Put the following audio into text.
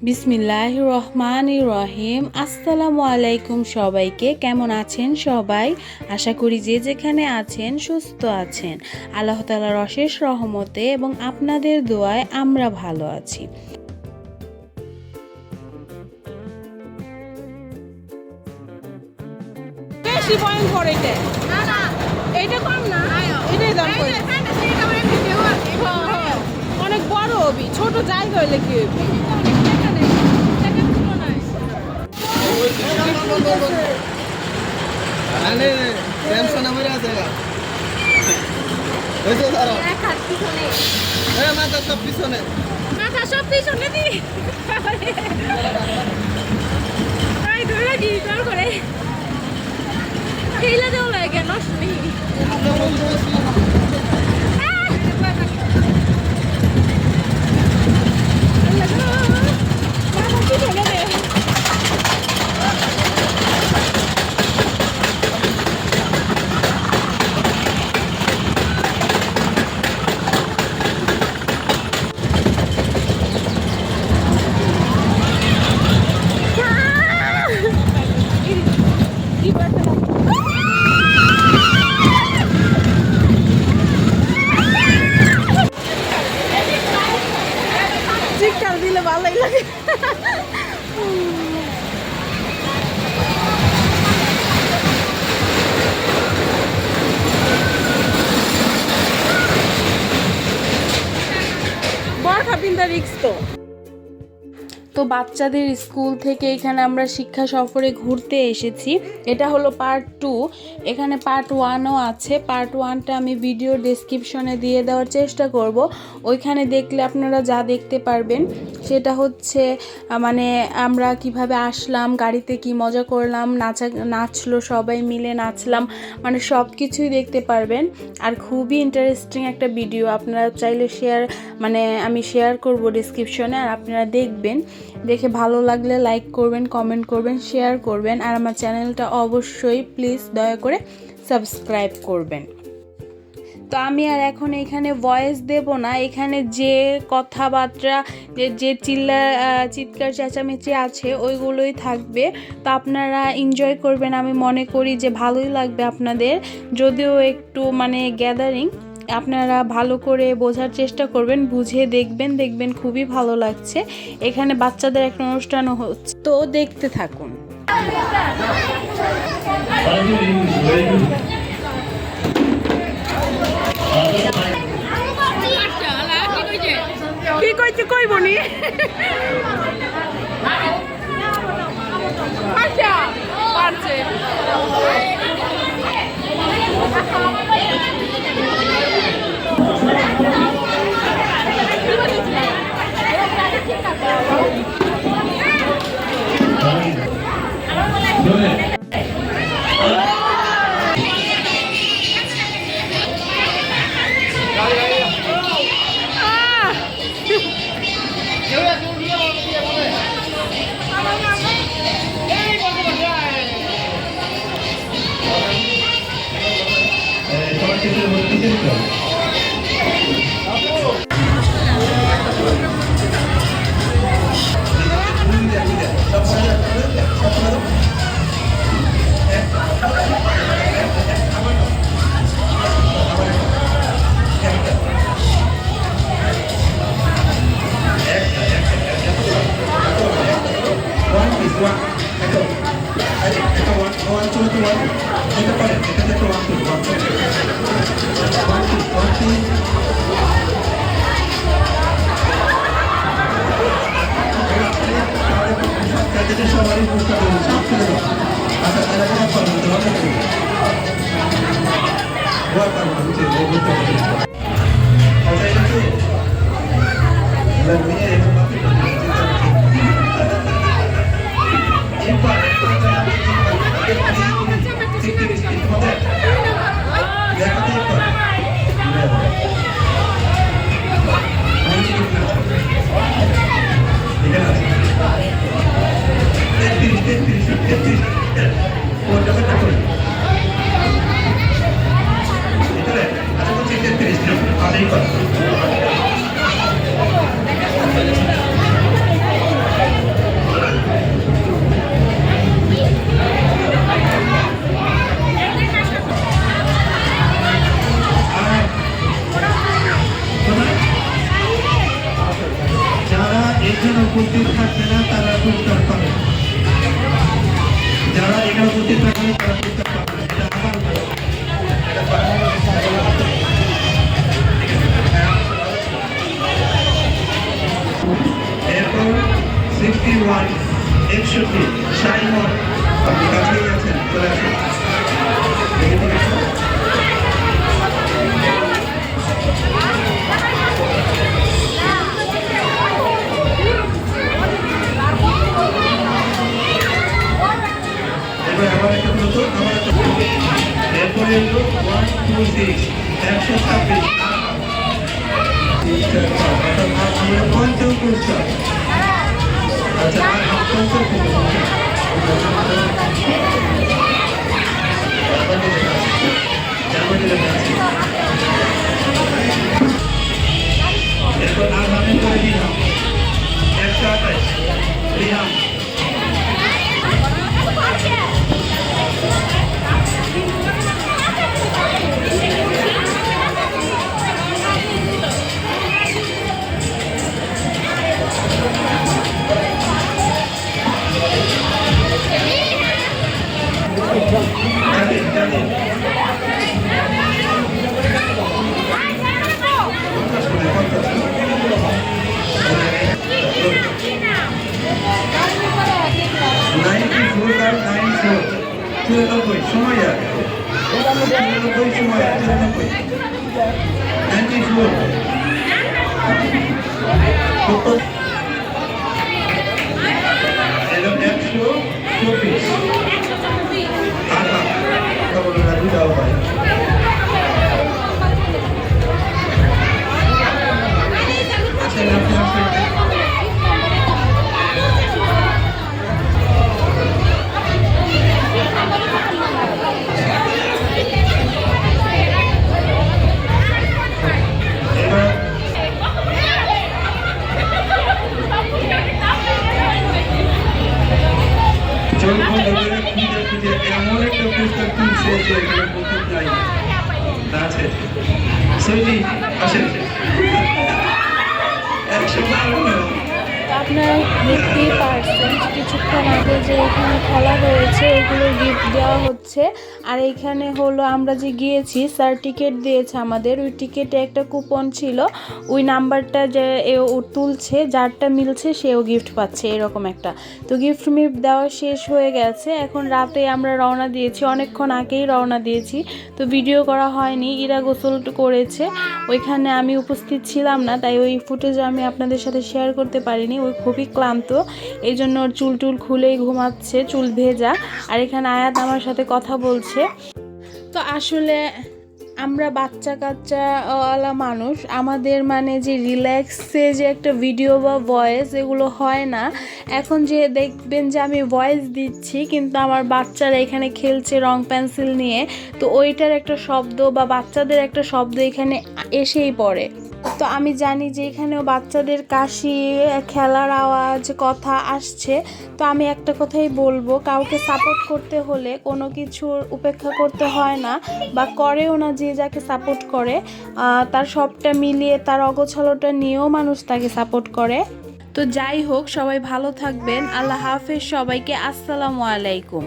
বিসমিল্লাহির রহমানির রহিম। আসসালামু আলাইকুম সবাইকে। কেমন আছেন সবাই? আশা করি যে যেখানে আছেন সুস্থ আছেন। আল্লাহ তাআলার অশেষ রহমতে এবং আপনাদের দোয়ায় আমরা ভালো আছি। বেশি পয়েন্ট করে এটা না না এইটা কম না এটাই দাম করে অনেক বড় হবি ছোট জায়গা হইলে কি হইবে আরে টেনশন আমার আছে হইছে দাঁড়াও হাত পিছনে মাথা সব পিছনে দি আই ধরে কি করে খেলা দেও লাগে নষ্ট নেই চিৎকার দিলে ভালোই লাগে বরখা পিন্দা রিক্স তো বাচ্চাদের স্কুল থেকে এখানে আমরা শিক্ষা সফরে ঘুরতে এসেছি। এটা হলো পার্ট 2। এখানে পার্ট 1ও আছে। পার্ট 1টা আমি ভিডিও ডেসক্রিপশনে দিয়ে দেওয়ার চেষ্টা করব। ওইখানে দেখলে আপনারা যা দেখতে পারবেন সেটা হচ্ছে মানে আমরা কিভাবে আসলাম, গাড়িতে কি মজা করলাম, নাচলো সবাই মিলে নাচলাম, মানে সব কিছুই দেখতে পারবেন। আর খুবই ইন্টারেস্টিং একটা ভিডিও, আপনারা চাইলে আমি শেয়ার করব ডেসক্রিপশনে, আর আপনারা দেখবেন। দেখে ভালো লাগলে লাইক করবেন, কমেন্ট করবেন, শেয়ার করবেন, আর আমার চ্যানেলটা অবশ্যই প্লিজ দয়া করে সাবস্ক্রাইব করবেন। তো আমি আর এখন এখানে ভয়েস দেব না। এখানে যে কথাবার্তা যে চিৎকার চেঁচামেচি আছে ওইগুলোই থাকবে। তো আপনারা এনজয় করবেন, আমি মনে করি যে ভালোই লাগবে আপনাদের। যদিও একটু মানে গ্যাদারিং, আপনারা ভালো করে বোঝার চেষ্টা করবেন, বুঝে দেখবেন খুবই ভালো লাগছে। এখানে বাচ্চাদের একটা অনুষ্ঠানও হচ্ছে, তো দেখতে থাকুন। কি কইছি কইবনি আচ্ছা পারছে রেডি কর। যারা এখানে উপস্থিত থাকবে না তারা পুরস্কার পাবে, যারা এখানে উপস্থিত থাকবে না তারা পুরস্কার পাবে না। এটা আবার বলো। এরপর 61 61 সাইমন আপনি কাছেই আছেন, চলে আসুন। দেখে দিয়েছেন? এবার আবার একটা নতুন আবার একটা এরপরে হলো 126 126 আমরা পঞ্চম পুরস্কার। আচ্ছা আর পঞ্চম এরপর আর মানে করে দিলাম 128 দিলাম। সময় আছে, 94 সময় আছে, 94 এরকম 124 কথা বলে না দুটাও পাই। এমন একটা পুস্তক তুলছে যে এখানে প্রস্তুত নাই আছে সৈনি আসেন 152। আপনারা দেখতেই পারছেন কিছুক্ষণ আগে যে এখানে খেলা হয়েছে ওগুলো গিফট দেওয়া হচ্ছে। আর এখানে হলো আমরা যে গিয়েছি স্যার টিকিট দিয়েছে আমাদের, ওই টিকিটে একটা কুপন ছিল, ওই নাম্বারটা যে ও তুলছে যারটা মিলছে সেও গিফট পাচ্ছে এরকম একটা। তো গিফট মিফট দেওয়া শেষ হয়ে গেছে, এখন রাতে আমরা রওনা দিয়েছি, অনেকক্ষণ আগেই রওনা দিয়েছি, তো ভিডিও করা হয়নি। ইরা গোসল করেছে, ওইখানে আমি উপস্থিত ছিলাম না, তাই ওই ফুটেজ আমি আপনাদের সাথে শেয়ার করতে পারিনি। ওই খুবই ক্লান্ত, এই জন্য ওর চুল টুল খুলেই ঘুমাচ্ছে, চুল ভেজা। আর এখানে আয়াত আমার সাথে কথা বলছে। তো আসলে আমরা বাচ্চা কাচ্চাওয়ালা মানুষ, আমাদের মানে যে রিল্যাক্সে যে একটা ভিডিও বা ভয়েস এগুলো হয় না। এখন যে দেখবেন যে আমি ভয়েস দিচ্ছি কিন্তু আমার বাচ্চারা এখানে খেলছে রং পেন্সিল নিয়ে, তো ওইটার একটা শব্দ বা বাচ্চাদের একটা শব্দ এখানে এসেই পড়ে। তো আমি জানি যে এখানেও বাচ্চাদের কাশি, খেলার আওয়াজ, কথা আসছে। তো আমি একটা কথাই বলবো, কাউকে সাপোর্ট করতে হলে কোনো কিছুর উপেক্ষা করতে হয় না, বা করেও না যে যাকে সাপোর্ট করে। তার সবটা মিলিয়ে তার অগোছালোটা নিয়েও মানুষ তাকে সাপোর্ট করে। তো যাই হোক, সবাই ভালো থাকবেন। আল্লাহ হাফেজ সবাইকে। আসসালামু আলাইকুম।